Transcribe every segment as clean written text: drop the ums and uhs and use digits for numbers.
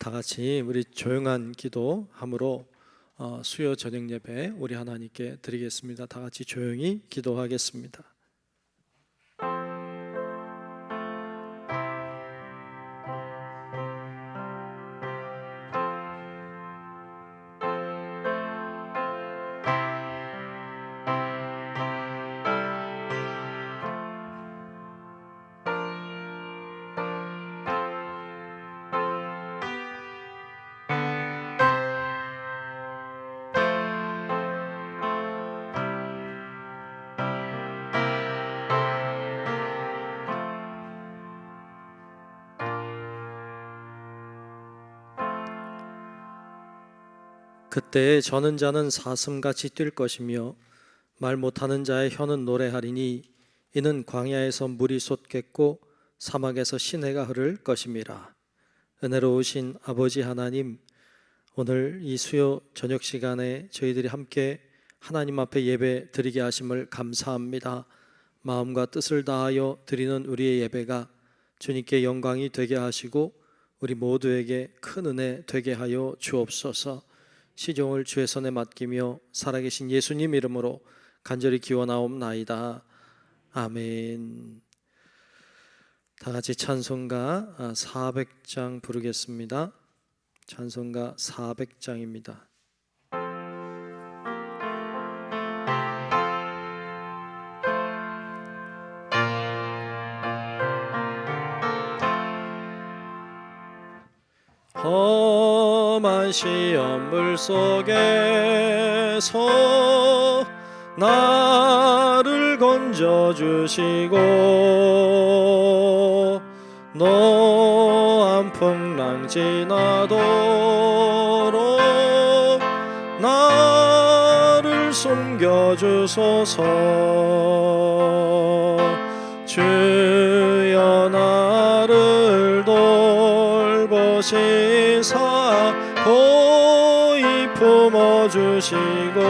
다 같이 우리 조용한 기도함으로 수요 저녁 예배 우리 하나님께 드리겠습니다. 다 같이 조용히 기도하겠습니다. 그때 저는 자는 사슴같이 뛸 것이며 말 못하는 자의 혀는 노래하리니 이는 광야에서 물이 솟겠고 사막에서 시내가 흐를 것임이라. 은혜로우신 아버지 하나님, 오늘 이 수요 저녁 시간에 저희들이 함께 하나님 앞에 예배 드리게 하심을 감사합니다. 마음과 뜻을 다하여 드리는 우리의 예배가 주님께 영광이 되게 하시고 우리 모두에게 큰 은혜 되게 하여 주옵소서. 시종을 주의 손에 맡기며 살아계신 예수님 이름으로 간절히 기원하옵나이다. 아멘. 다 같이 찬송가 400장 부르겠습니다. 찬송가 400장입니다. 험한 시험 물속에서 나를 건져주시고 노한 풍랑 지나도록 나를 숨겨주소서. 주여 나를 돌보시사 고이 품어주시고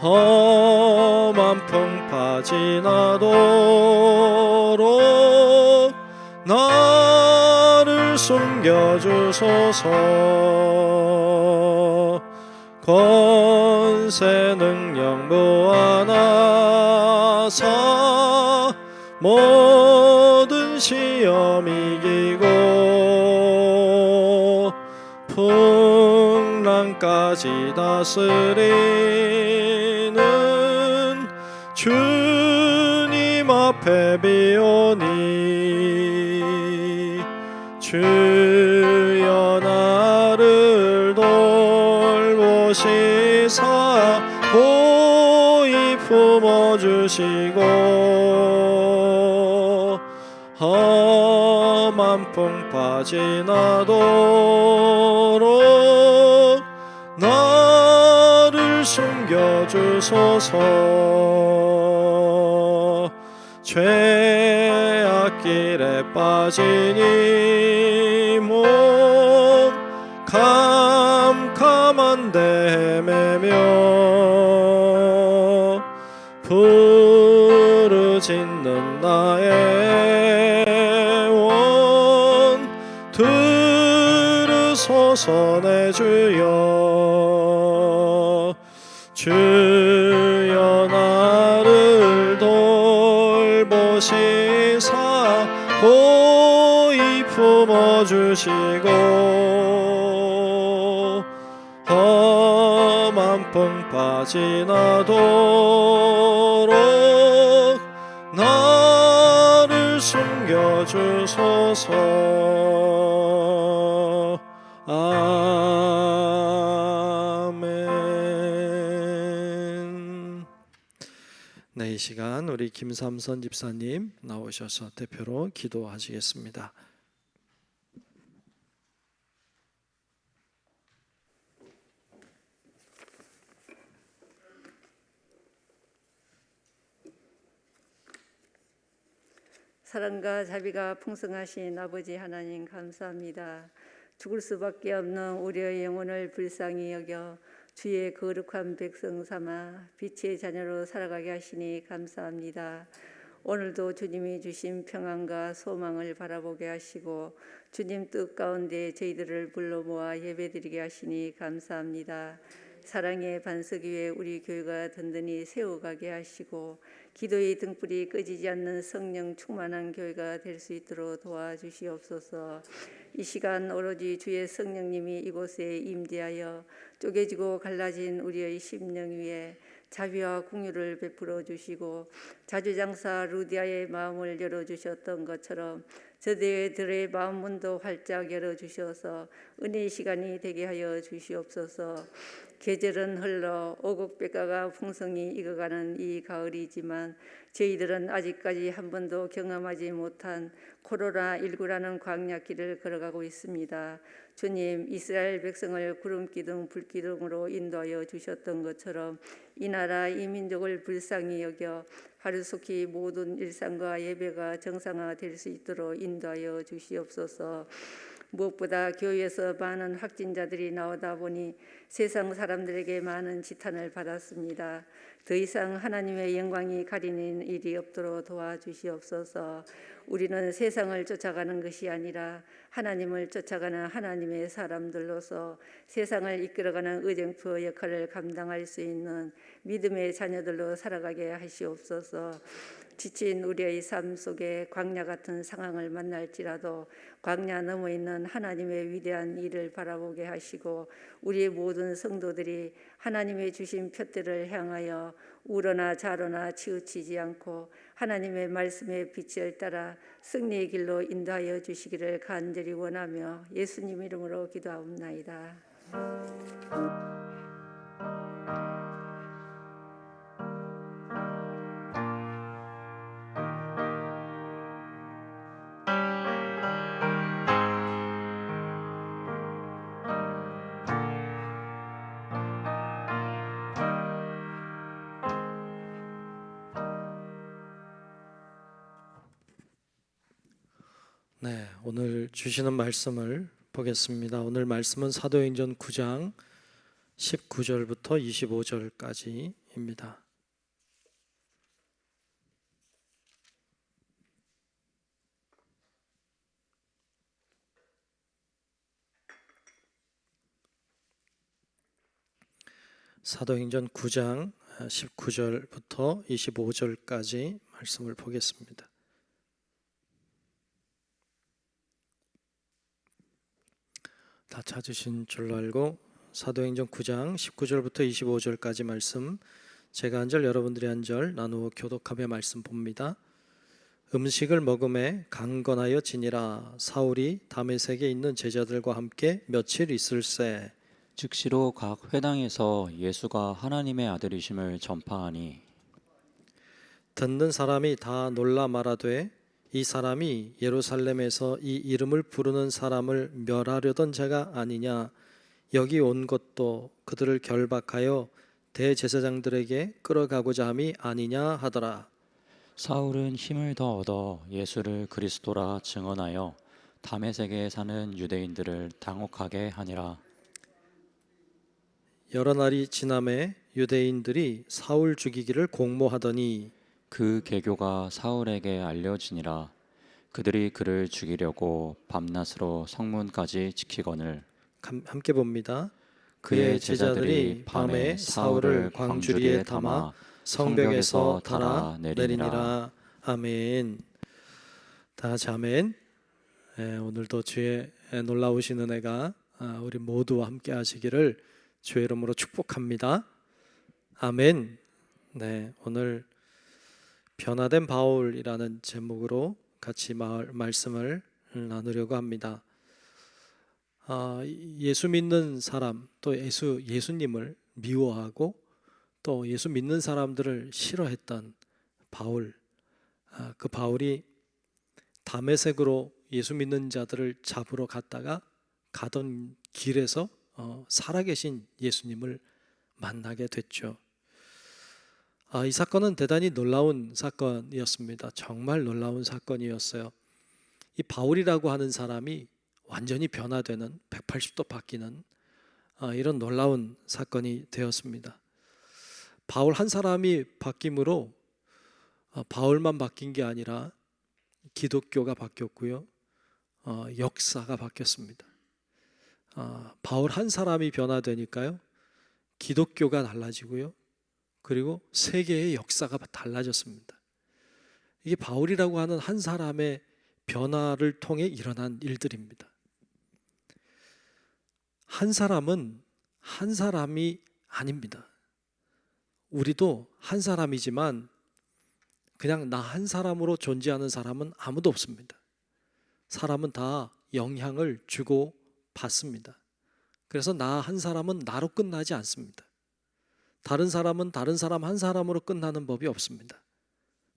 험한 풍파 지나도록 나를 숨겨주소서. 권세 능력 무한하사 모든 시험 이기고 풍랑까지 다스리는 주님 앞에 비오니 주여 나를 돌보시사 고이 품어주시고 험한 풍파 지나도록 나를 숨겨주소서. 죄악길에 빠진 이 몸 캄캄한데 헤매며 부르짖는 나의 원 들으소서. 내 주여 주여 나를 돌보시사 고이 품어주시고 험한 풍파 지나도록 나를 숨겨주소서. 아멘. 네, 이 시간 우리 김삼선 집사님 나오셔서 대표로 기도하시겠습니다. 사랑과 자비가 풍성하신 아버지 하나님 감사합니다. 죽을 수밖에 없는 우리의 영혼을 불쌍히 여겨 주의 거룩한 백성 삼아 빛의 자녀로 살아가게 하시니 감사합니다. 오늘도 주님이 주신 평안과 소망을 바라보게 하시고 주님 뜻 가운데 저희들을 불러 모아 예배드리게 하시니 감사합니다. 사랑의 반석 위에 우리 교회가 든든히 세워가게 하시고 기도의 등불이 꺼지지 않는 성령 충만한 교회가 될 수 있도록 도와주시옵소서. 이 시간 오로지 주의 성령님이 이곳에 임재하여 쪼개지고 갈라진 우리의 심령 위에 자비와 긍휼을 베풀어 주시고 자주장사 루디아의 마음을 열어주셨던 것처럼 저들의 마음 문도 활짝 열어주셔서 은혜의 시간이 되게 하여 주시옵소서. 계절은 흘러 오곡백과가 풍성히 익어가는 이 가을이지만 저희들은 아직까지 한 번도 경험하지 못한 코로나19라는 광야길을 걸어가고 있습니다. 주님, 이스라엘 백성을 구름기둥 불기둥으로 인도하여 주셨던 것처럼 이 나라 이 민족을 불쌍히 여겨 하루속히 모든 일상과 예배가 정상화될 수 있도록 인도하여 주시옵소서. 무엇보다 교회에서 많은 확진자들이 나오다 보니 세상 사람들에게 많은 지탄을 받았습니다. 더 이상 하나님의 영광이 가리는 일이 없도록 도와주시옵소서. 우리는 세상을 쫓아가는 것이 아니라 하나님을 쫓아가는 하나님의 사람들로서 세상을 이끌어가는 의정부 역할을 감당할 수 있는 믿음의 자녀들로 살아가게 하시옵소서. 지친 우리의 삶 속에 광야 같은 상황을 만날지라도 광야 너머 있는 하나님의 위대한 일을 바라보게 하시고 우리의 모든 성도들이 하나님의 주신 표대를 향하여 우러나 좌로나 치우치지 않고 하나님의 말씀의 빛을 따라 승리의 길로 인도하여 주시기를 간절히 원하며 예수님 이름으로 기도하옵나이다. 네, 오늘 주시는 말씀을 보겠습니다. 오늘 말씀은 사도행전 9장 19절부터 25절까지입니다. 사도행전 9장 19절부터 25절까지 말씀을 보겠습니다. 다 찾으신 줄로 알고 사도행전 9장 19절부터 25절까지 말씀, 제가 한 절 여러분들이 한 절 나누어 교독하며 말씀 봅니다. 음식을 먹음에 강건하여 지니라. 사울이 다메섹에 있는 제자들과 함께 며칠 있을새 즉시로 각 회당에서 예수가 하나님의 아들이심을 전파하니 듣는 사람이 다 놀라 말하되 이 사람이 예루살렘에서 이 이름을 부르는 사람을 멸하려던 자가 아니냐. 여기 온 것도 그들을 결박하여 대제사장들에게 끌어가고자 함이 아니냐 하더라. 사울은 힘을 더 얻어 예수를 그리스도라 증언하여 다메섹에 사는 유대인들을 당혹하게 하니라. 여러 날이 지남에 유대인들이 사울 죽이기를 공모하더니 그 계교가 사울에게 알려지니라. 그들이 그를 죽이려고 밤낮으로 성문까지 지키거늘 함께 봅니다. 그의 제자들이 밤에 사울을 광주리에 담아 성벽에서 달아 내리니라. 아멘. 다 같이 아멘. 오늘도 주의 놀라우신 은혜가 우리 모두와 함께 하시기를 주의 이름으로 축복합니다. 아멘. 네, 오늘 변화된 바울이라는 제목으로 같이 말씀을 나누려고 합니다. 예수 믿는 사람, 또 예수님을 미워하고 또 예수 믿는 사람들을 싫어했던 바울, 그 바울이 다메섹으로 예수 믿는 자들을 잡으러 갔다가 가던 길에서 살아계신 예수님을 만나게 됐죠. 이 사건은 대단히 놀라운 사건이었습니다. 정말 놀라운 사건이었어요. 이 바울이라고 하는 사람이 완전히 변화되는 180도 바뀌는 이런 놀라운 사건이 되었습니다. 바울 한 사람이 바뀜으로 바울만 바뀐 게 아니라 기독교가 바뀌었고요. 역사가 바뀌었습니다. 바울 한 사람이 변화되니까요. 기독교가 달라지고요. 그리고 세계의 역사가 달라졌습니다. 이게 바울이라고 하는 한 사람의 변화를 통해 일어난 일들입니다. 한 사람은 한 사람이 아닙니다. 우리도 한 사람이지만 그냥 나 한 사람으로 존재하는 사람은 아무도 없습니다. 사람은 다 영향을 주고 받습니다. 그래서 나 한 사람은 나로 끝나지 않습니다. 다른 사람은 다른 사람 한 사람으로 끝나는 법이 없습니다.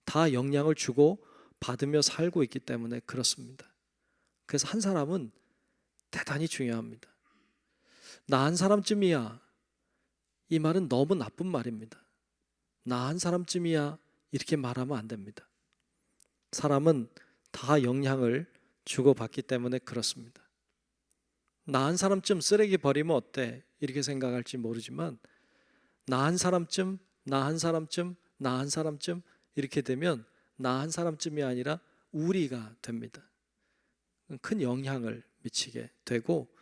다 영향을 주고 받으며 살고 있기 때문에 그렇습니다. 그래서 한 사람은 대단히 중요합니다. 나 한 사람쯤이야. 이 말은 너무 나쁜 말입니다. 나 한 사람쯤이야. 이렇게 말하면 안 됩니다. 사람은 다 영향을 주고받기 때문에 그렇습니다. 나 한 사람쯤 쓰레기 버리면 어때? 이렇게 생각할지 모르지만 나 한 사람쯤, 나 한 사람쯤, 나 한 사람쯤 이렇게 되면 나 한 사람쯤이 아니라 우리가 됩니다. 큰 영향을 미치게 되고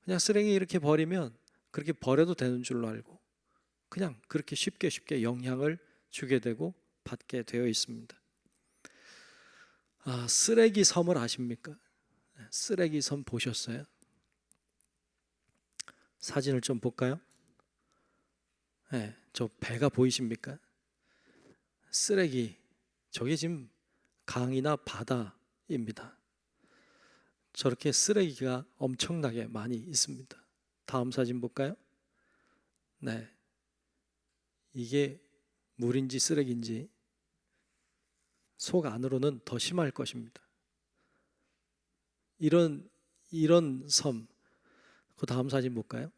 그냥 쓰레기 이렇게 버리면 그렇게 버려도 되는 줄로 알고 그냥 그렇게 쉽게 영향을 주게 되고 받게 되어 있습니다. 쓰레기 섬을 아십니까? 쓰레기 섬 보셨어요? 사진을 좀 볼까요? 네, 저 배가 보이십니까? 쓰레기, 저게 지금 강이나 바다입니다. 저렇게 쓰레기가 엄청나게 많이 있습니다. 다음 사진 볼까요? 네, 이게 물인지 쓰레기인지 속 안으로는 더 심할 것입니다. 이런 섬, 그 다음 사진 볼까요?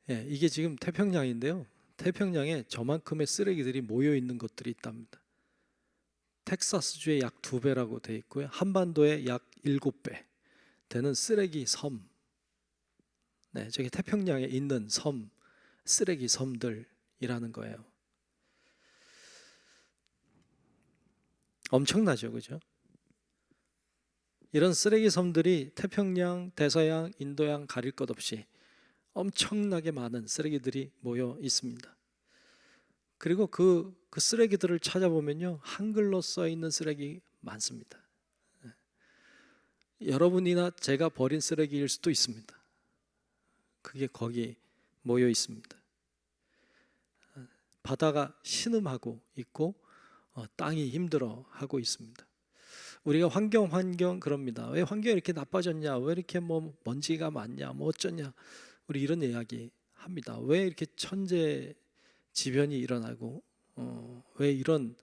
예, 이게 지금 태평양인데요. 태평양에 저만큼의 쓰레기들이 모여 있는 것들이 있답니다. 텍사스주의 약 2배라고 되어 있고요. 한반도의 약 7배 되는 쓰레기 섬. 네, 저게 태평양에 있는 섬, 쓰레기 섬들이라는 거예요. 엄청나죠, 그죠? 이런 쓰레기 섬들이 태평양, 대서양, 인도양 가릴 것 없이 엄청나게 많은 쓰레기들이 모여 있습니다. 그리고 그 쓰레기들을 찾아보면요, 한글로 써 있는 쓰레기 많습니다. 여러분이나 제가 버린 쓰레기일 수도 있습니다. 그게 거기 모여 있습니다. 바다가 신음하고 있고 땅이 힘들어하고 있습니다. 우리가 환경 그럽니다. 왜 환경이 이렇게 나빠졌냐? 왜 이렇게 먼지가 많냐? 어쩌냐? 우리 이런 이야기 합니다. 왜 이렇게 천재지변이 일어나고 왜 이런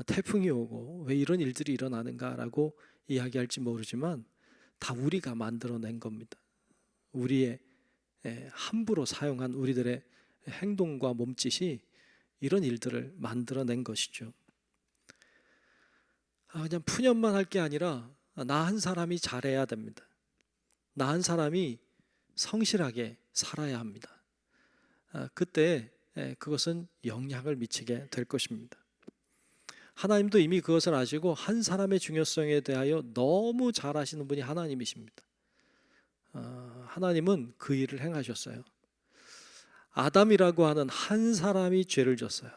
태풍이 오고 왜 이런 일들이 일어나는가라고 이야기할지 모르지만 다 우리가 만들어낸 겁니다. 우리의 함부로 사용한 우리들의 행동과 몸짓이 이런 일들을 만들어낸 것이죠. 그냥 푸념만 할 게 아니라 나 한 사람이 잘해야 됩니다. 나 한 사람이 성실하게 살아야 합니다. 그때 그것은 영향을 미치게 될 것입니다. 하나님도 이미 그것을 아시고 한 사람의 중요성에 대하여 너무 잘 아시는 분이 하나님이십니다. 하나님은 그 일을 행하셨어요. 아담이라고 하는 한 사람이 죄를 졌어요.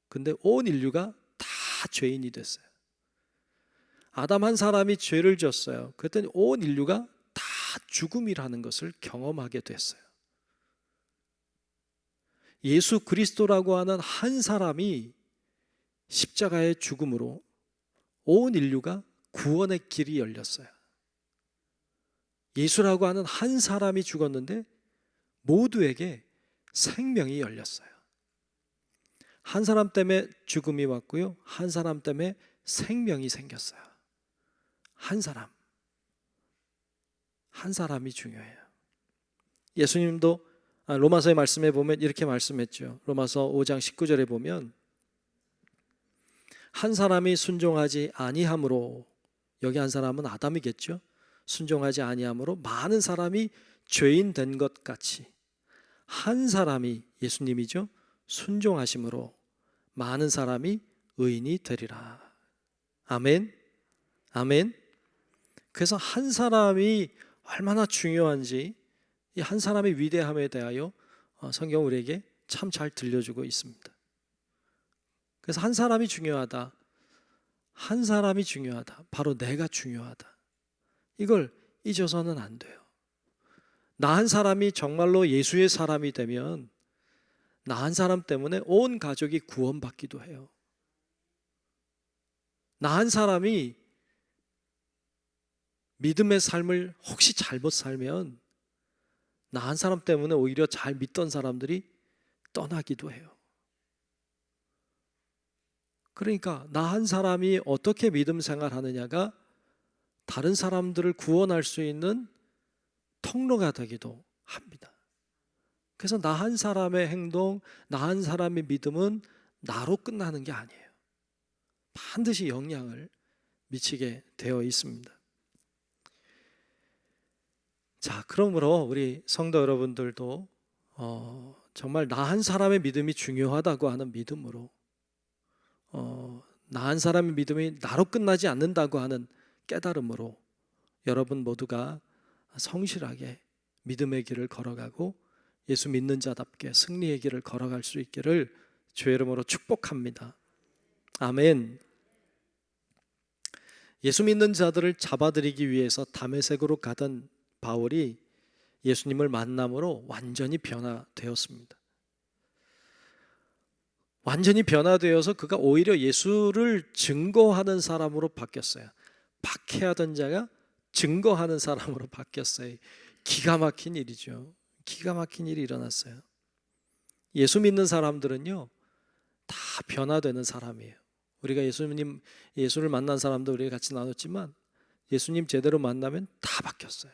근데 온 인류가 다 죄인이 됐어요. 아담 한 사람이 죄를 졌어요. 그랬더니 온 인류가 다 죽음이라는 것을 경험하게 됐어요. 예수 그리스도라고 하는 한 사람이 십자가의 죽음으로 온 인류가 구원의 길이 열렸어요. 예수라고 하는 한 사람이 죽었는데 모두에게 생명이 열렸어요. 한 사람 때문에 죽음이 왔고요. 한 사람 때문에 생명이 생겼어요. 한 사람이 중요해요. 예수님도 로마서의 말씀에 보면 이렇게 말씀했죠. 로마서 5장 19절에 보면 한 사람이 순종하지 아니함으로, 여기 한 사람은 아담이겠죠. 순종하지 아니함으로 많은 사람이 죄인 된 것 같이 한 사람이, 예수님이죠, 순종하심으로 많은 사람이 의인이 되리라. 아멘. 아멘. 그래서 한 사람이 얼마나 중요한지, 이 한 사람의 위대함에 대하여 성경 우리에게 참 잘 들려주고 있습니다. 그래서 한 사람이 중요하다. 한 사람이 중요하다. 바로 내가 중요하다. 이걸 잊어서는 안 돼요. 나 한 사람이 정말로 예수의 사람이 되면 나 한 사람 때문에 온 가족이 구원받기도 해요. 나 한 사람이 믿음의 삶을 혹시 잘못 살면 나 한 사람 때문에 오히려 잘 믿던 사람들이 떠나기도 해요. 그러니까 나 한 사람이 어떻게 믿음 생활하느냐가 다른 사람들을 구원할 수 있는 통로가 되기도 합니다. 그래서 나 한 사람의 행동, 나 한 사람의 믿음은 나로 끝나는 게 아니에요. 반드시 영향을 미치게 되어 있습니다. 자, 그러므로 우리 성도 여러분들도 정말 나 한 사람의 믿음이 중요하다고 하는 믿음으로, 나 한 사람의 믿음이 나로 끝나지 않는다고 하는 깨달음으로 여러분 모두가 성실하게 믿음의 길을 걸어가고 예수 믿는 자답게 승리의 길을 걸어갈 수 있기를 주의 이름으로 축복합니다. 아멘. 예수 믿는 자들을 잡아들이기 위해서 다메섹으로 가던 바울이 예수님을 만남으로 완전히 변화되었습니다. 완전히 변화되어서 그가 오히려 예수를 증거하는 사람으로 바뀌었어요. 박해하던 자가 증거하는 사람으로 바뀌었어요. 기가 막힌 일이죠. 기가 막힌 일이 일어났어요. 예수 믿는 사람들은요, 다 변화되는 사람이에요. 우리가 예수를 만난 사람도 우리가 같이 나눴지만 예수님 제대로 만나면 다 바뀌었어요.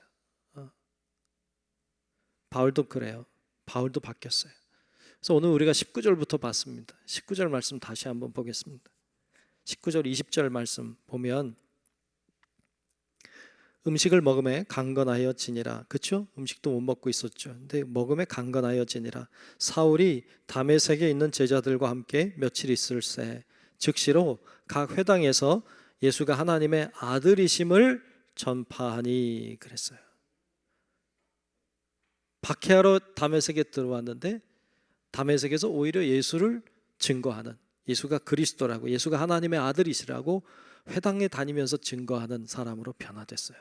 바울도 그래요. 바울도 바뀌었어요. 그래서 오늘 우리가 19절부터 봤습니다. 19절 말씀 다시 한번 보겠습니다. 19절 20절 말씀 보면 음식을 먹음에 강건하여지니라. 그렇죠? 음식도 못 먹고 있었죠. 근데 먹음에 강건하여지니라. 사울이 다메섹에 있는 제자들과 함께 며칠 있을새 즉시로 각 회당에서 예수가 하나님의 아들이심을 전파하니 그랬어요. 박해하러 다메섹에 들어왔는데 다메섹에서 오히려 예수를 증거하는, 예수가 그리스도라고, 예수가 하나님의 아들이시라고 회당에 다니면서 증거하는 사람으로 변화됐어요.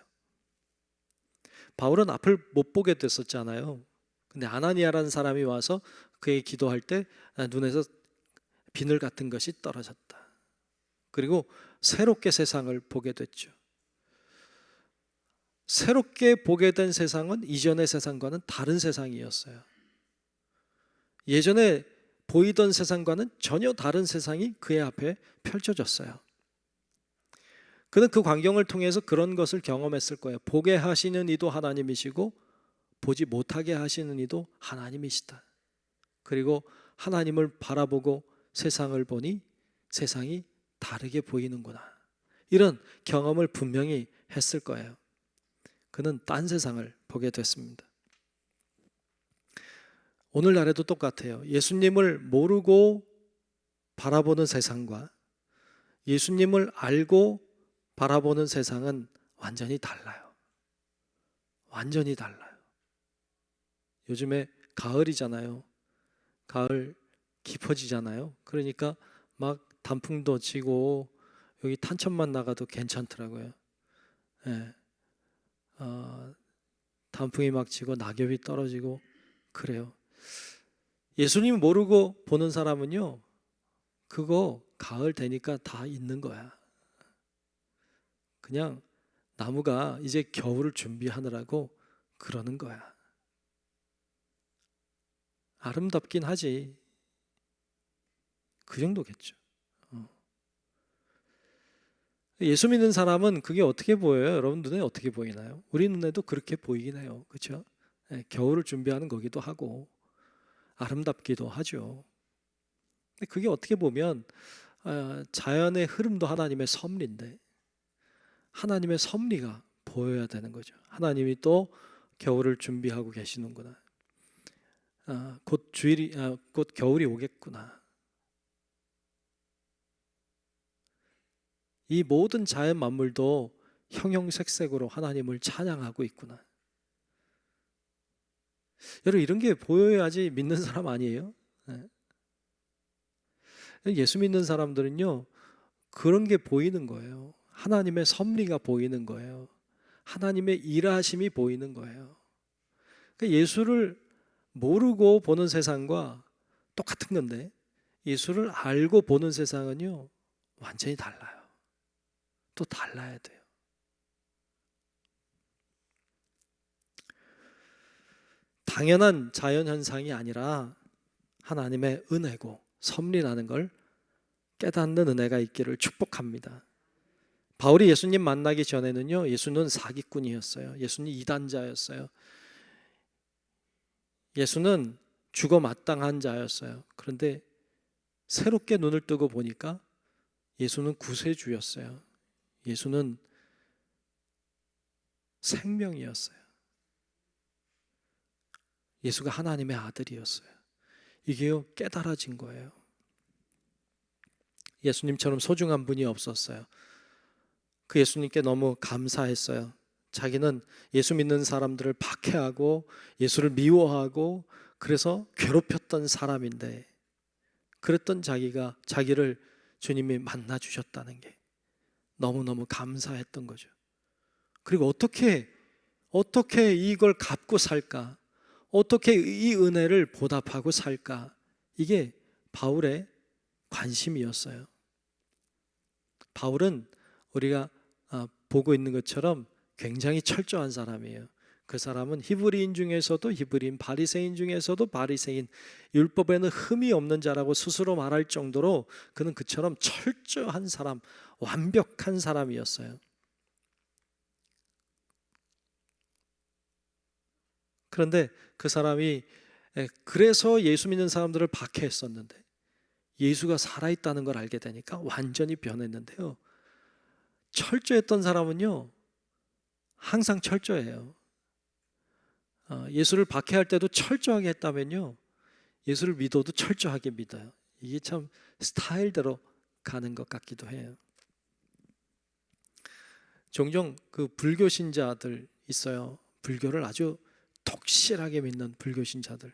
바울은 앞을 못 보게 됐었잖아요. 근데 아나니아라는 사람이 와서 그에게 기도할 때 눈에서 비늘 같은 것이 떨어졌다. 그리고 새롭게 세상을 보게 됐죠. 새롭게 보게 된 세상은 이전의 세상과는 다른 세상이었어요. 예전에 보이던 세상과는 전혀 다른 세상이 그의 앞에 펼쳐졌어요. 그는 그 광경을 통해서 그런 것을 경험했을 거예요. 보게 하시는 이도 하나님이시고 보지 못하게 하시는 이도 하나님이시다. 그리고 하나님을 바라보고 세상을 보니 세상이 다르게 보이는구나. 이런 경험을 분명히 했을 거예요. 그는 딴 세상을 보게 됐습니다. 오늘날에도 똑같아요. 예수님을 모르고 바라보는 세상과 예수님을 알고 바라보는 세상은 완전히 달라요. 완전히 달라요. 요즘에 가을이잖아요. 가을 깊어지잖아요. 그러니까 막 단풍도 지고 여기 탄천만 나가도 괜찮더라고요. 예. 단풍이 막 지고 낙엽이 떨어지고 그래요. 예수님 모르고 보는 사람은요, 그거 가을 되니까 다 있는 거야. 그냥 나무가 이제 겨울을 준비하느라고 그러는 거야. 아름답긴 하지. 그 정도겠죠. 예수 믿는 사람은 그게 어떻게 보여요? 여러분 눈에 어떻게 보이나요? 우리 눈에도 그렇게 보이긴 해요. 그렇죠? 겨울을 준비하는 거기도 하고 아름답기도 하죠. 근데 그게 어떻게 보면 자연의 흐름도 하나님의 섭리인데 하나님의 섭리가 보여야 되는 거죠. 하나님이 또 겨울을 준비하고 계시는구나. 곧 겨울이 오겠구나. 이 모든 자연 만물도 형형색색으로 하나님을 찬양하고 있구나. 여러분, 이런 게 보여야지 믿는 사람 아니에요? 네. 예수 믿는 사람들은요, 그런 게 보이는 거예요. 하나님의 섭리가 보이는 거예요. 하나님의 일하심이 보이는 거예요. 그러니까 예수를 모르고 보는 세상과 똑같은 건데, 예수를 알고 보는 세상은요, 완전히 달라요. 또 달라야 돼요. 당연한 자연현상이 아니라 하나님의 은혜고 섭리라는 걸 깨닫는 은혜가 있기를 축복합니다. 바울이 예수님 만나기 전에는요, 예수는 사기꾼이었어요. 예수는 이단자였어요. 예수는 죽어 마땅한 자였어요. 그런데 새롭게 눈을 뜨고 보니까 예수는 구세주였어요. 예수는 생명이었어요. 예수가 하나님의 아들이었어요. 이게요, 깨달아진 거예요. 예수님처럼 소중한 분이 없었어요. 그 예수님께 너무 감사했어요. 자기는 예수 믿는 사람들을 박해하고 예수를 미워하고 그래서 괴롭혔던 사람인데, 그랬던 자기를 주님이 만나 주셨다는 게 너무너무 감사했던 거죠. 그리고 어떻게 이걸 갚고 살까? 어떻게 이 은혜를 보답하고 살까? 이게 바울의 관심이었어요. 바울은 우리가 보고 있는 것처럼 굉장히 철저한 사람이에요. 그 사람은 히브리인 중에서도 히브리인, 바리새인 중에서도 바리새인, 율법에는 흠이 없는 자라고 스스로 말할 정도로 그는 그처럼 철저한 사람, 완벽한 사람이었어요. 그런데 그 사람이 그래서 예수 믿는 사람들을 박해했었는데, 예수가 살아있다는 걸 알게 되니까 완전히 변했는데요, 철저했던 사람은요 항상 철저해요. 예수를 박해할 때도 철저하게 했다면요, 예수를 믿어도 철저하게 믿어요. 이게 참 스타일대로 가는 것 같기도 해요. 종종 그 불교 신자들 있어요. 불교를 아주 독실하게 믿는 불교 신자들.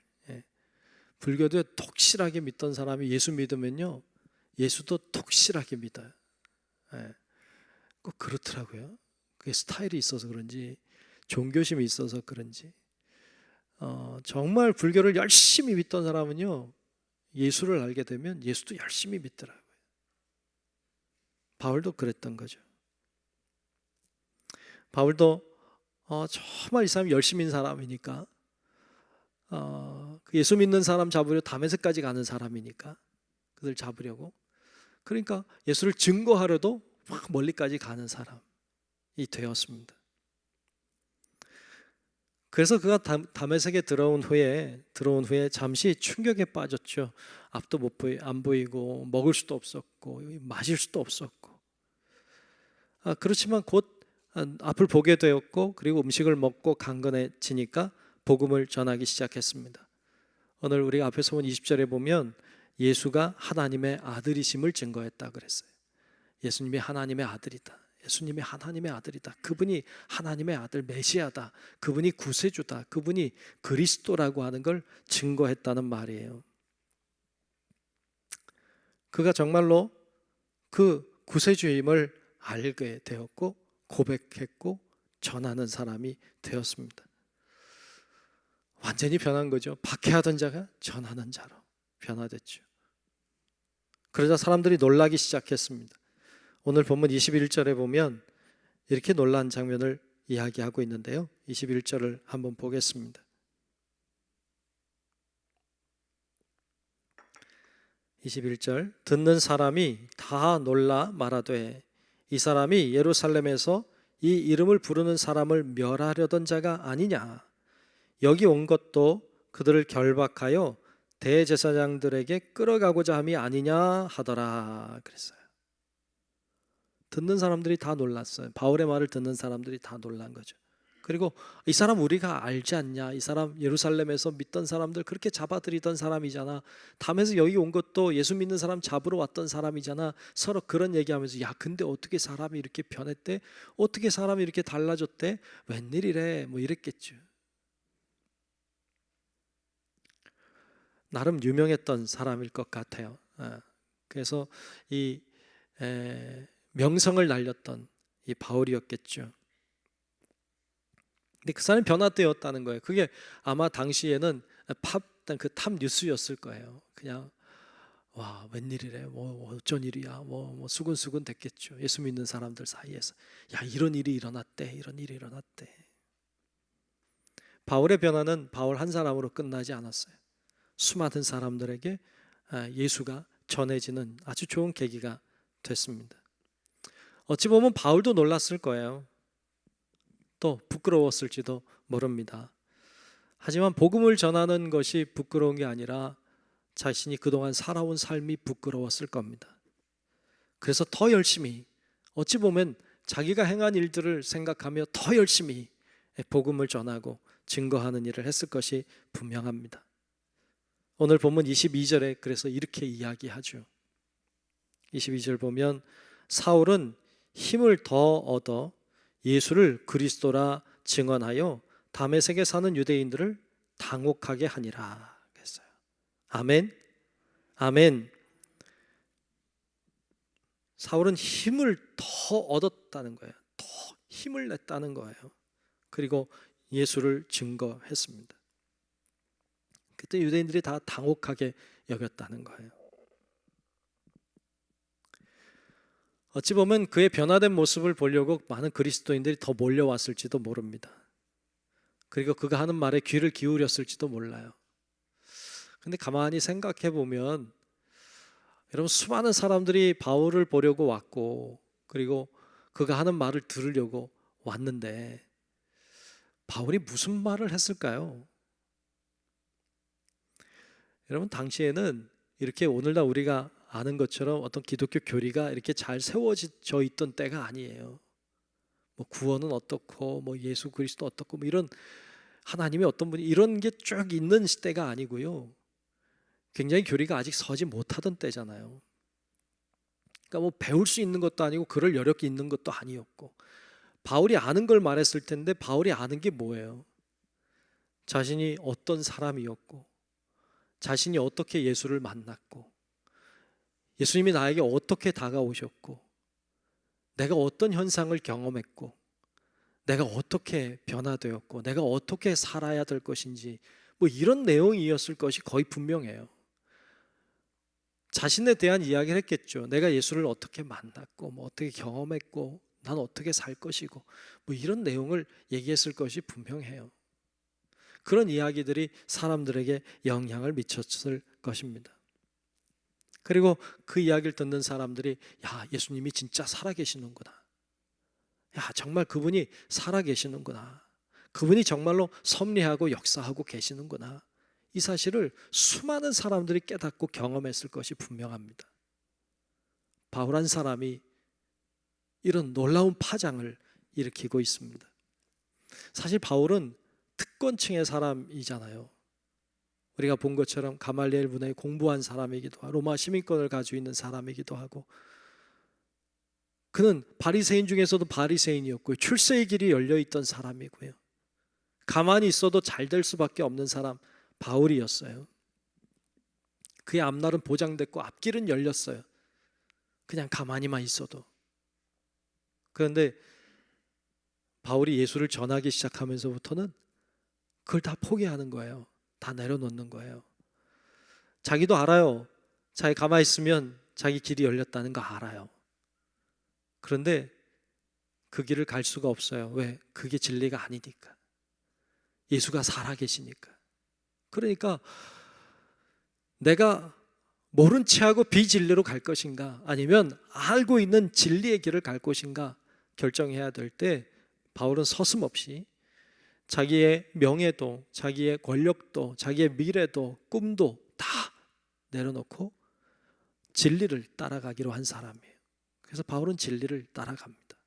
불교도 독실하게 믿던 사람이 예수 믿으면요, 예수도 독실하게 믿어요. 꼭 그렇더라고요. 그게 스타일이 있어서 그런지, 종교심이 있어서 그런지, 정말 불교를 열심히 믿던 사람은요, 예수를 알게 되면 예수도 열심히 믿더라고요. 바울도 그랬던 거죠. 바울도 정말 이 사람이 열심인 사람이니까, 그 예수 믿는 사람 잡으려 다메섹까지 가는 사람이니까 그들 잡으려고, 그러니까 예수를 증거하려도 막 멀리까지 가는 사람이 되었습니다. 그래서 그가 다메섹에 들어온 후에 잠시 충격에 빠졌죠. 앞도 안 보이고 먹을 수도 없었고 마실 수도 없었고, 그렇지만 곧 앞을 보게 되었고, 그리고 음식을 먹고 강건해지니까 복음을 전하기 시작했습니다. 오늘 우리가 앞에서 본 20절에 보면 예수가 하나님의 아들이심을 증거했다 그랬어요. 예수님이 하나님의 아들이다. 예수님이 하나님의 아들이다. 그분이 하나님의 아들 메시아다. 그분이 구세주다. 그분이 그리스도라고 하는 걸 증거했다는 말이에요. 그가 정말로 그 구세주임을 알게 되었고 고백했고 전하는 사람이 되었습니다. 완전히 변한 거죠. 박해하던 자가 전하는 자로 변화됐죠. 그러자 사람들이 놀라기 시작했습니다. 오늘 본문 21절에 보면 이렇게 놀라운 장면을 이야기하고 있는데요, 21절을 한번 보겠습니다. 21절, 듣는 사람이 다 놀라 말하되 이 사람이 예루살렘에서 이 이름을 부르는 사람을 멸하려던 자가 아니냐, 여기 온 것도 그들을 결박하여 대제사장들에게 끌어가고자 함이 아니냐 하더라 그랬어요. 듣는 사람들이 다 놀랐어요. 바울의 말을 듣는 사람들이 다 놀란 거죠. 그리고 이 사람 우리가 알지 않냐? 이 사람 예루살렘에서 믿던 사람들 그렇게 잡아들이던 사람이잖아. 담에서 여기 온 것도 예수 믿는 사람 잡으러 왔던 사람이잖아. 서로 그런 얘기하면서 야 근데 어떻게 사람이 이렇게 변했대? 어떻게 사람이 이렇게 달라졌대? 웬일이래? 뭐 이랬겠죠. 나름 유명했던 사람일 것 같아요. 그래서 이 명성을 날렸던 이 바울이었겠죠. 근데 그 사람이 변화되었다는 거예요. 그게 아마 당시에는 탑 뉴스였을 거예요. 그냥 와 웬일이래, 뭐 어쩐 일이야, 뭐 수근수근 됐겠죠. 예수 믿는 사람들 사이에서 야 이런 일이 일어났대, 이런 일이 일어났대. 바울의 변화는 바울 한 사람으로 끝나지 않았어요. 수많은 사람들에게 예수가 전해지는 아주 좋은 계기가 됐습니다. 어찌 보면 바울도 놀랐을 거예요. 또 부끄러웠을지도 모릅니다. 하지만 복음을 전하는 것이 부끄러운 게 아니라 자신이 그동안 살아온 삶이 부끄러웠을 겁니다. 그래서 더 열심히, 어찌 보면 자기가 행한 일들을 생각하며 더 열심히 복음을 전하고 증거하는 일을 했을 것이 분명합니다. 오늘 본문 22절에 그래서 이렇게 이야기하죠. 22절 보면 사울은 힘을 더 얻어 예수를 그리스도라 증언하여 다메섹에 사는 유대인들을 당혹하게 하니라 했어요. 아멘. 아멘. 사울은 힘을 더 얻었다는 거예요. 더 힘을 냈다는 거예요. 그리고 예수를 증거했습니다. 그때 유대인들이 다 당혹하게 여겼다는 거예요. 어찌 보면 그의 변화된 모습을 보려고 많은 그리스도인들이 더 몰려왔을지도 모릅니다. 그리고 그가 하는 말에 귀를 기울였을지도 몰라요. 근데 가만히 생각해 보면 여러분 수많은 사람들이 바울을 보려고 왔고 그리고 그가 하는 말을 들으려고 왔는데 바울이 무슨 말을 했을까요? 여러분 당시에는 이렇게 오늘날 우리가 아는 것처럼 어떤 기독교 교리가 이렇게 잘 세워져 있던 때가 아니에요. 뭐 구원은 어떻고 뭐 예수 그리스도 어떻고 뭐 이런 하나님이 어떤 분이 이런 게 쭉 있는 시대가 아니고요. 굉장히 교리가 아직 서지 못하던 때잖아요. 그러니까 뭐 배울 수 있는 것도 아니고 그럴 여력이 있는 것도 아니었고 바울이 아는 걸 말했을 텐데 바울이 아는 게 뭐예요? 자신이 어떤 사람이었고 자신이 어떻게 예수를 만났고 예수님이 나에게 어떻게 다가오셨고 내가 어떤 현상을 경험했고 내가 어떻게 변화되었고 내가 어떻게 살아야 될 것인지 뭐 이런 내용이었을 것이 거의 분명해요. 자신에 대한 이야기를 했겠죠. 내가 예수를 어떻게 만났고 뭐 어떻게 경험했고 난 어떻게 살 것이고 뭐 이런 내용을 얘기했을 것이 분명해요. 그런 이야기들이 사람들에게 영향을 미쳤을 것입니다. 그리고 그 이야기를 듣는 사람들이 야 예수님이 진짜 살아계시는구나. 야 정말 그분이 살아계시는구나. 그분이 정말로 섭리하고 역사하고 계시는구나. 이 사실을 수많은 사람들이 깨닫고 경험했을 것이 분명합니다. 바울 한 사람이 이런 놀라운 파장을 일으키고 있습니다. 사실 바울은 특권층의 사람이잖아요. 우리가 본 것처럼 가말리엘 문화에 공부한 사람이기도 하고 로마 시민권을 가지고 있는 사람이기도 하고 그는 바리새인 중에서도 바리새인이었고요. 출세의 길이 열려있던 사람이고요. 가만히 있어도 잘 될 수밖에 없는 사람 바울이었어요. 그의 앞날은 보장됐고 앞길은 열렸어요. 그냥 가만히만 있어도. 그런데 바울이 예수를 전하기 시작하면서부터는 그걸 다 포기하는 거예요. 다 내려놓는 거예요. 자기도 알아요. 자기 가만히 있으면 자기 길이 열렸다는 거 알아요. 그런데 그 길을 갈 수가 없어요. 왜? 그게 진리가 아니니까. 예수가 살아계시니까. 그러니까 내가 모른 체하고 비진리로 갈 것인가 아니면 알고 있는 진리의 길을 갈 것인가 결정해야 될 때 바울은 서슴없이 자기의 명예도 자기의 권력도 자기의 미래도 꿈도 다 내려놓고 진리를 따라가기로 한 사람이에요. 그래서 바울은 진리를 따라갑니다.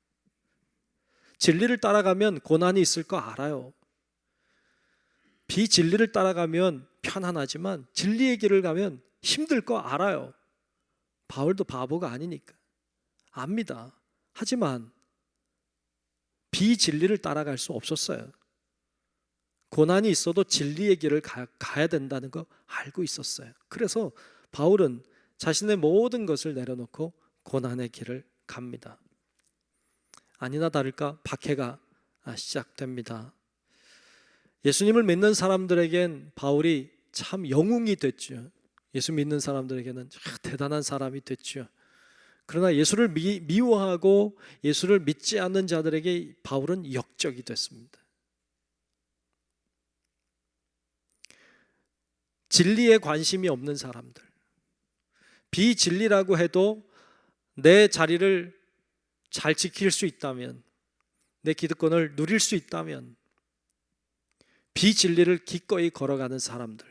진리를 따라가면 고난이 있을 거 알아요. 비진리를 따라가면 편안하지만 진리의 길을 가면 힘들 거 알아요. 바울도 바보가 아니니까 압니다. 하지만 비진리를 따라갈 수 없었어요. 고난이 있어도 진리의 길을 가야 된다는 거 알고 있었어요. 그래서 바울은 자신의 모든 것을 내려놓고 고난의 길을 갑니다. 아니나 다를까 박해가 시작됩니다. 예수님을 믿는 사람들에겐 바울이 참 영웅이 됐죠. 예수 믿는 사람들에게는 대단한 사람이 됐죠. 그러나 예수를 미워하고 예수를 믿지 않는 자들에게 바울은 역적이 됐습니다. 진리에 관심이 없는 사람들, 비진리라고 해도 내 자리를 잘 지킬 수 있다면, 내 기득권을 누릴 수 있다면 비진리를 기꺼이 걸어가는 사람들,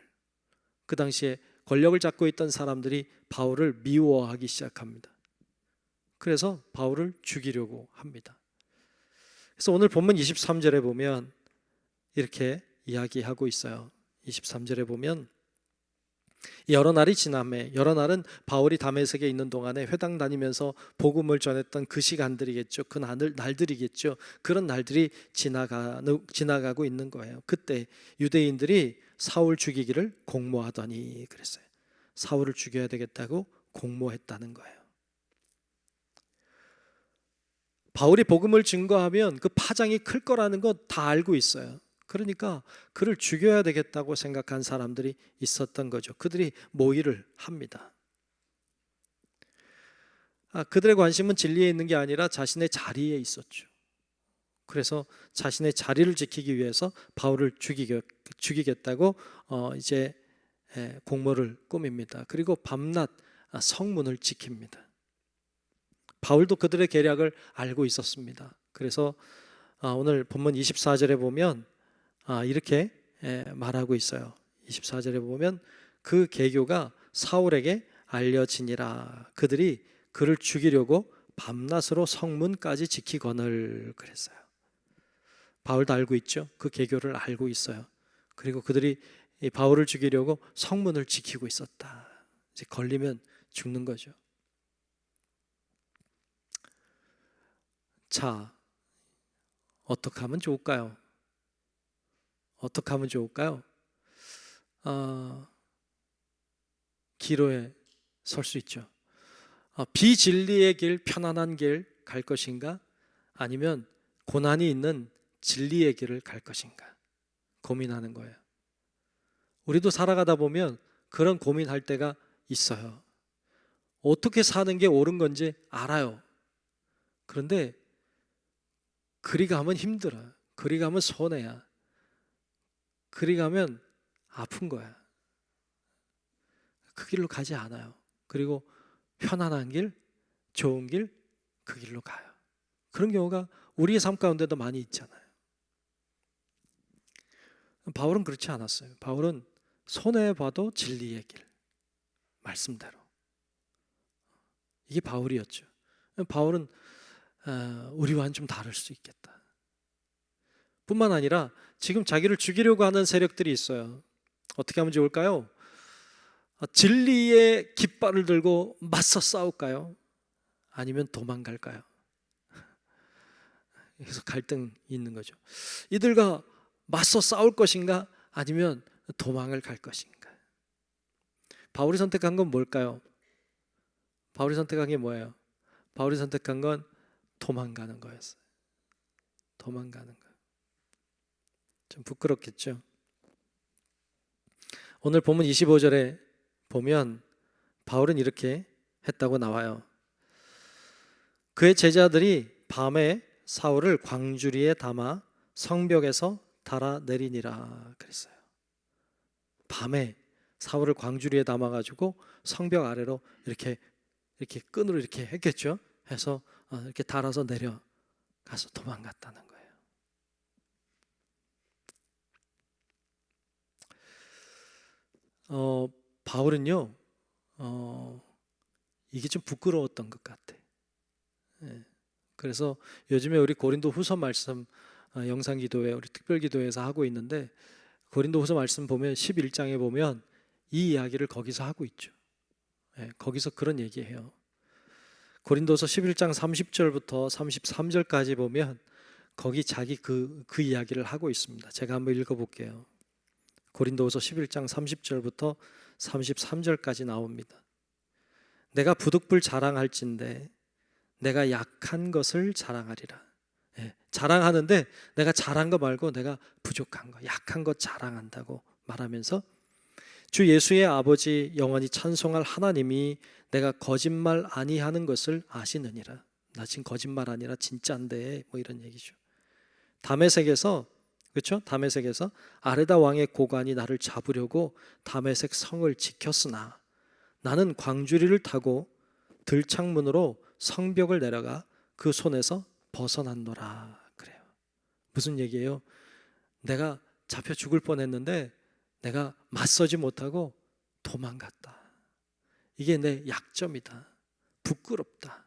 그 당시에 권력을 잡고 있던 사람들이 바울을 미워하기 시작합니다. 그래서 바울을 죽이려고 합니다. 그래서 오늘 본문 23절에 보면 이렇게 이야기하고 있어요. 23절에 보면 여러 날이 지나매, 여러 날은 바울이 다메섹에 있는 동안에 회당 다니면서 복음을 전했던 그 시간들이겠죠. 그 날들이겠죠. 그런 날들이 지나가고 있는 거예요. 그때 유대인들이 사울 죽이기를 공모하더니 그랬어요. 사울을 죽여야 되겠다고 공모했다는 거예요. 바울이 복음을 증거하면 그 파장이 클 거라는 거 다 알고 있어요. 그러니까 그를 죽여야 되겠다고 생각한 사람들이 있었던 거죠. 그들이 모의를 합니다. 그들의 관심은 진리에 있는 게 아니라 자신의 자리에 있었죠. 그래서 자신의 자리를 지키기 위해서 바울을 죽이겠다고 이제 공모를 꾸밉니다. 그리고 밤낮 성문을 지킵니다. 바울도 그들의 계략을 알고 있었습니다. 그래서 오늘 본문 24절에 보면 이렇게 말하고 있어요. 24절에 보면 그 계교가 사울에게 알려지니라. 그들이 그를 죽이려고 밤낮으로 성문까지 지키거늘 그랬어요. 바울도 알고 있죠. 그 계교를 알고 있어요. 그리고 그들이 이 바울을 죽이려고 성문을 지키고 있었다. 이제 걸리면 죽는 거죠. 자, 어떻게 하면 좋을까요? 어떻게 하면 좋을까요? 기로에 설 수 있죠. 비진리의 길, 편안한 길 갈 것인가? 아니면 고난이 있는 진리의 길을 갈 것인가? 고민하는 거예요. 우리도 살아가다 보면 그런 고민할 때가 있어요. 어떻게 사는 게 옳은 건지 알아요. 그런데 그리 가면 힘들어요. 그리 가면 손해야. 그리 가면 아픈 거야. 그 길로 가지 않아요. 그리고 편안한 길, 좋은 길, 그 길로 가요. 그런 경우가 우리의 삶 가운데도 많이 있잖아요. 바울은 그렇지 않았어요. 바울은 손해봐도 진리의 길, 말씀대로. 이게 바울이었죠. 바울은 우리와는 좀 다를 수 있겠다. 뿐만 아니라 지금 자기를 죽이려고 하는 세력들이 있어요. 어떻게 하면 좋을까요? 진리의 깃발을 들고 맞서 싸울까요? 아니면 도망갈까요? 그래서 갈등이 있는 거죠. 이들과 맞서 싸울 것인가? 아니면 도망을 갈 것인가? 바울이 선택한 건 뭘까요? 바울이 선택한 게 뭐예요? 바울이 선택한 건 도망가는 거였어요. 도망가는 거. 좀 부끄럽겠죠? 오늘 본문 25절에 보면 바울은 이렇게 했다고 나와요. 그의 제자들이 밤에 사울을 광주리에 담아 성벽에서 달아내리니라 그랬어요. 밤에 사울을 광주리에 담아가지고 성벽 아래로 이렇게 끈으로 이렇게 했겠죠. 해서 이렇게 달아서 내려가서 도망갔다는 거예요. 바울은요, 이게 좀 부끄러웠던 것 같아. 그래서 요즘에 우리 고린도 후서 말씀 영상 기도회 우리 특별 기도회에서 하고 있는데 고린도 후서 말씀 보면 11장에 보면 이 이야기를 거기서 하고 있죠. 예, 거기서 그런 얘기해요. 고린도서 11장 30절부터 33절까지 보면 거기 자기 그 이야기를 하고 있습니다. 제가 한번 읽어볼게요. 고린도서 11장 30절부터 33절까지 나옵니다. 내가 부득불 자랑할진대 내가 약한 것을 자랑하리라. 예, 자랑하는데 내가 잘한 거 말고 내가 부족한 거, 약한 것 자랑한다고 말하면서 주 예수의 아버지 영원히 찬송할 하나님이 내가 거짓말 아니하는 것을 아시느니라. 나 지금 거짓말 아니라 진짜인데 뭐 이런 얘기죠. 다메섹에서 그렇죠? 다메섹에서 아레다 왕의 고관이 나를 잡으려고 다메섹 성을 지켰으나 나는 광주리를 타고 들창문으로 성벽을 내려가 그 손에서 벗어났노라. 그래요. 무슨 얘기예요? 내가 잡혀 죽을 뻔했는데 내가 맞서지 못하고 도망갔다. 이게 내 약점이다. 부끄럽다.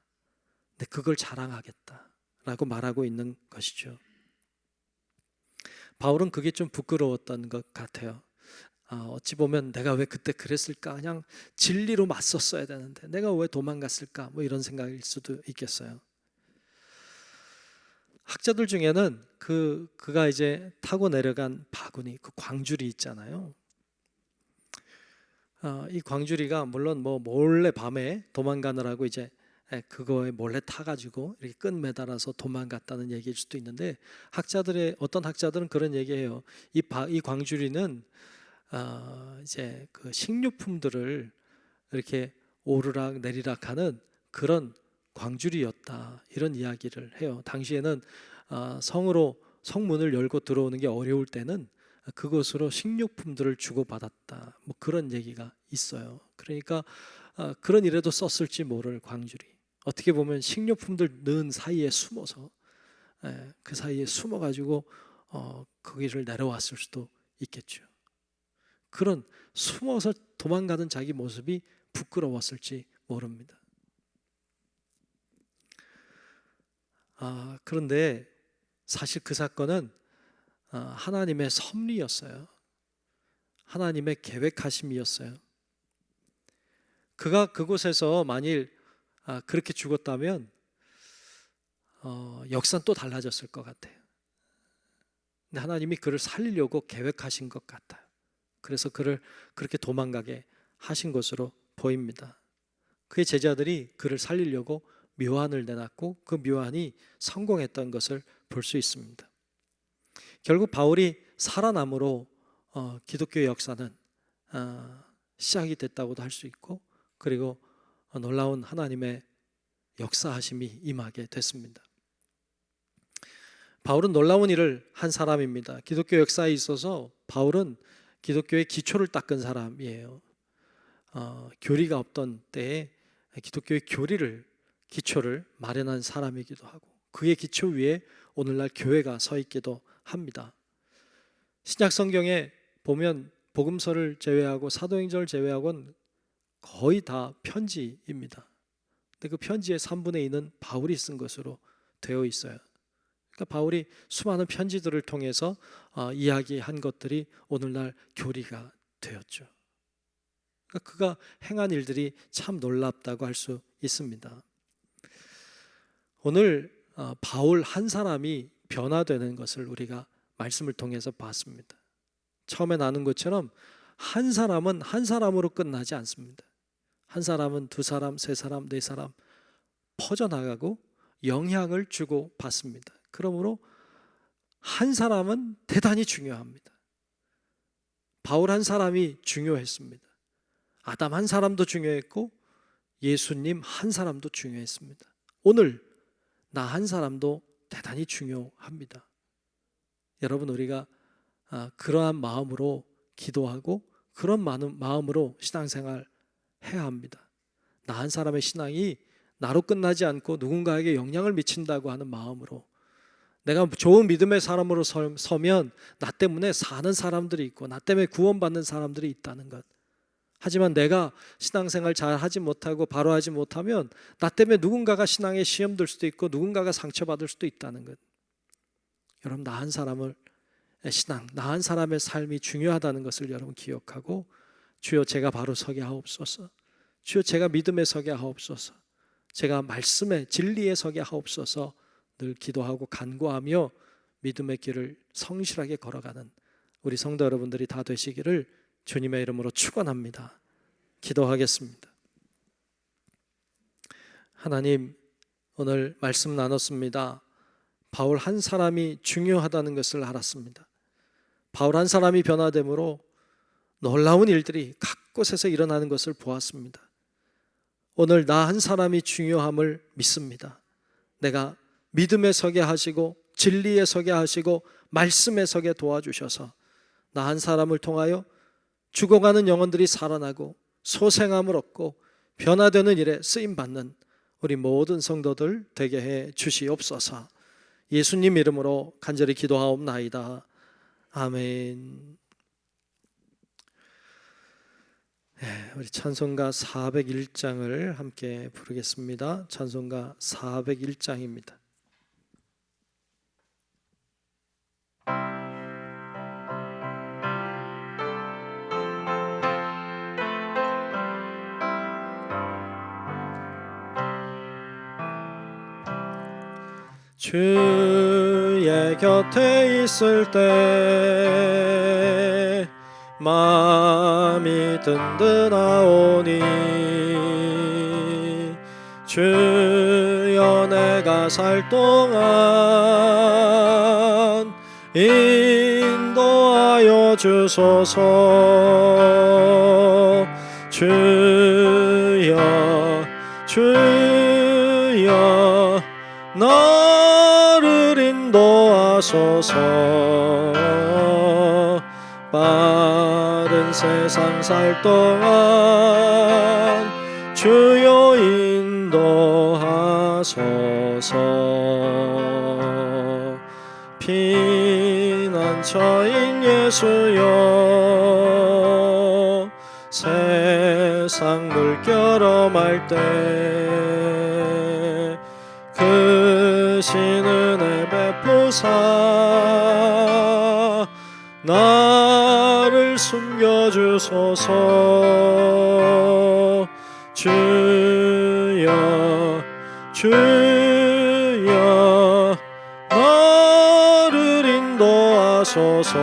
근데 그걸 자랑하겠다 라고 말하고 있는 것이죠. 바울은 그게 좀 부끄러웠던 것 같아요. 어찌 보면 내가 왜 그때 그랬을까? 그냥 진리로 맞섰어야 되는데 내가 왜 도망갔을까? 뭐 이런 생각일 수도 있겠어요. 학자들 중에는 그가 이제 타고 내려간 바구니, 그 광주리 있잖아요. 이 광주리가 물론 뭐 몰래 밤에 도망가느라고 이제 그거에 몰래 타가지고 이렇게 끈 매달아서 도망갔다는 얘기일 수도 있는데 어떤 학자들은 그런 얘기해요. 이 광주리는 이제 그 식료품들을 이렇게 오르락 내리락하는 그런 광주리였다 이런 이야기를 해요. 당시에는 성문을 열고 들어오는 게 어려울 때는 그것으로 식료품들을 주고받았다 뭐 그런 얘기가 있어요. 그러니까 그런 일에도 썼을지 모를 광주리. 어떻게 보면 식료품들 넣은 사이에 숨어서 그 사이에 숨어가지고 거기를 내려왔을 수도 있겠죠. 그런 숨어서 도망가는 자기 모습이 부끄러웠을지 모릅니다. 그런데 사실 그 사건은 하나님의 섭리였어요. 하나님의 계획하심이었어요. 그가 그곳에서 만일 그렇게 죽었다면 역사는 또 달라졌을 것 같아요. 근데 하나님이 그를 살리려고 계획하신 것 같아요. 그래서 그를 그렇게 도망가게 하신 것으로 보입니다. 그의 제자들이 그를 살리려고 묘안을 내놨고 그 묘안이 성공했던 것을 볼 수 있습니다. 결국 바울이 살아남으로 기독교 역사는 시작이 됐다고도 할 수 있고 그리고 놀라운 하나님의 역사하심이 임하게 됐습니다. 바울은 놀라운 일을 한 사람입니다. 기독교 역사에 있어서 바울은 기독교의 기초를 닦은 사람이에요. 교리가 없던 때에 기독교의 기초를 마련한 사람이기도 하고 그의 기초 위에 오늘날 교회가 서 있기도 합니다. 신약 성경에 보면 복음서를 제외하고 사도행전을 제외하고는 거의 다 편지입니다. 근데 그 편지의 3분의 2는 바울이 쓴 것으로 되어 있어요. 그러니까 바울이 수많은 편지들을 통해서 이야기한 것들이 오늘날 교리가 되었죠. 그러니까 그가 행한 일들이 참 놀랍다고 할 수 있습니다. 오늘 바울 한 사람이 변화되는 것을 우리가 말씀을 통해서 봤습니다. 처음에 나눈 것처럼 한 사람은 한 사람으로 끝나지 않습니다. 한 사람은 두 사람, 세 사람, 네 사람 퍼져나가고 영향을 주고 받습니다. 그러므로 한 사람은 대단히 중요합니다. 바울 한 사람이 중요했습니다. 아담 한 사람도 중요했고 예수님 한 사람도 중요했습니다. 오늘 나 한 사람도 대단히 중요합니다. 여러분 우리가 그러한 마음으로 기도하고 그런 마음으로 신앙생활 해야 합니다. 나 한 사람의 신앙이 나로 끝나지 않고 누군가에게 영향을 미친다고 하는 마음으로 내가 좋은 믿음의 사람으로 서면 나 때문에 사는 사람들이 있고 나 때문에 구원받는 사람들이 있다는 것 하지만 내가 신앙생활 잘 하지 못하고 바로 하지 못하면 나 때문에 누군가가 신앙에 시험 들 수도 있고 누군가가 상처받을 수도 있다는 것. 여러분, 나한 사람을 신앙, 나한 사람의 삶이 중요하다는 것을 여러분 기억하고, 주여 제가 바로 서게 하옵소서, 주여 제가 믿음에 서게 하옵소서, 제가 말씀에 진리에 서게 하옵소서 늘 기도하고 간구하며 믿음의 길을 성실하게 걸어가는 우리 성도 여러분들이 다 되시기를 주님의 이름으로 축원합니다. 기도하겠습니다. 하나님, 오늘 말씀 나눴습니다. 바울 한 사람이 중요하다는 것을 알았습니다. 바울 한 사람이 변화됨으로 놀라운 일들이 각 곳에서 일어나는 것을 보았습니다. 오늘 나 한 사람이 중요함을 믿습니다. 내가 믿음에 서게 하시고 진리에 서게 하시고 말씀에 서게 도와주셔서 나 한 사람을 통하여 죽어가는 영혼들이 살아나고 소생함을 얻고 변화되는 일에 쓰임받는 우리 모든 성도들 되게 해 주시옵소서. 예수님 이름으로 간절히 기도하옵나이다. 아멘. 우리 찬송가 401장을 함께 부르겠습니다. 찬송가 401장입니다. 주의 곁에 있을 때 마음이 든든하오니 주여 내가 살 동안 인도하여 주소서. 주여 주여 나를 인도하소서. 빠른 세상 살 동안 주여 인도하소서. 피난처인 예수여 세상 물결 엄할 때 크신 은혜 베푸사 나를 숨겨주소서. 주여 주여 나를 인도하소서.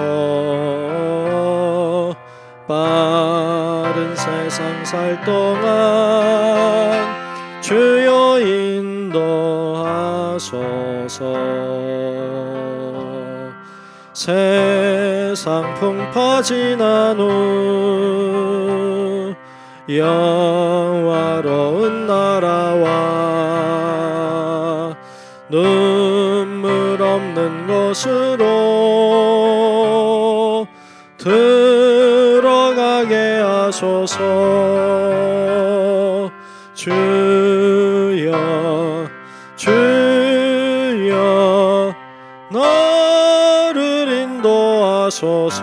빠른 세상 살 동안 주여 인도하소서. 세상 풍파 지난 후 영화로운 나라와 눈물 없는 곳으로 들어가게 하소서. 주여 주여 나를 인도하소서.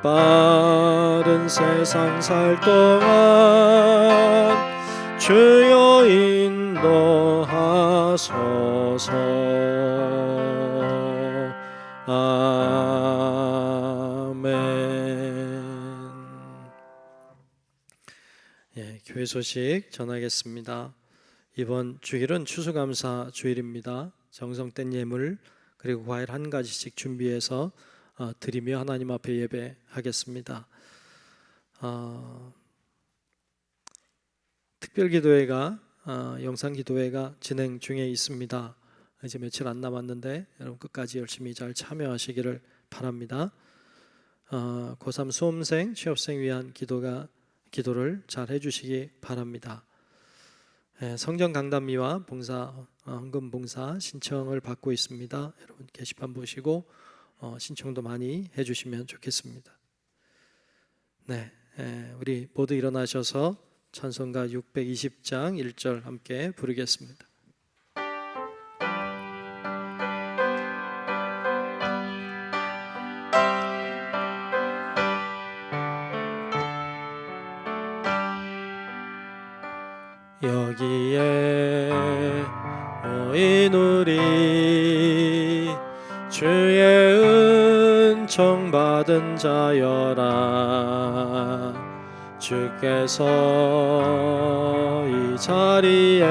빠른 세상 살 동안 주여 인도하소서. 아멘. 교회 소식 전하겠습니다. 이번 주일은 추수감사 주일입니다. 정성된 예물 그리고 과일 한 가지씩 준비해서 드리며 하나님 앞에 예배하겠습니다. 특별기도회가 영상기도회가 진행 중에 있습니다. 이제 며칠 안 남았는데 여러분 끝까지 열심히 잘 참여하시기를 바랍니다. 고3 수험생, 취업생 위한 기도를 잘 해주시기 바랍니다. 성전 강단미와 봉사, 헌금 봉사 신청을 받고 있습니다. 여러분 게시판 보시고 신청도 많이 해주시면 좋겠습니다. 우리 모두 일어나셔서 찬송가 620장 1절 함께 부르겠습니다. 여기에 모인 우리 주의 은총 받은 자여라. 주께서 이 자리에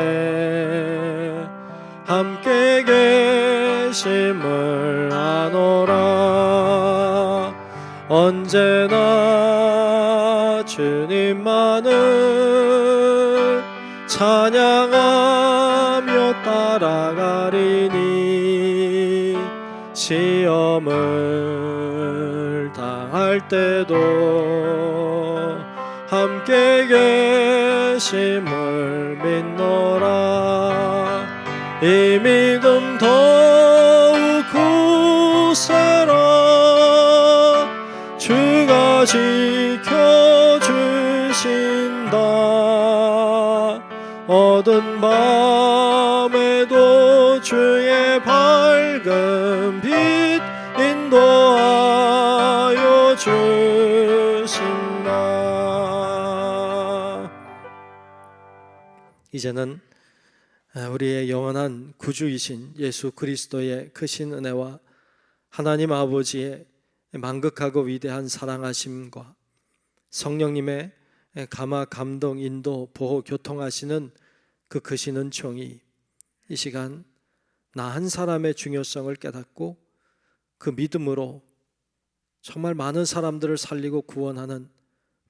함께 계심을 아노라. 언제나 주님만을 찬양하며 따라가리니 시험을 당할 때도 함께 계심을 믿노라. 이 믿음 더욱 굳세라. 주가 지켜주신다. 어두운 밤에도 주의 밝은 빛 인도하여 주신다. 이제는 우리의 영원한 구주이신 예수 그리스도의 크신 은혜와 하나님 아버지의 만극하고 위대한 사랑하심과 성령님의 감화, 감동, 인도, 보호, 교통하시는 그 크신 은총이 이 시간 나 한 사람의 중요성을 깨닫고 그 믿음으로 정말 많은 사람들을 살리고 구원하는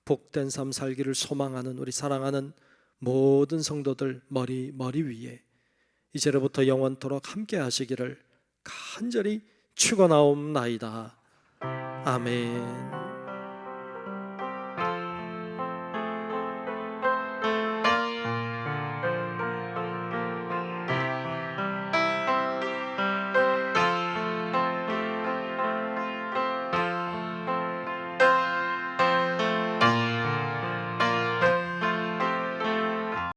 복된 삶 살기를 소망하는 우리 사랑하는 모든 성도들 머리 위에 이제로부터 영원토록 함께 하시기를 간절히 축원하옵나이다. 아멘.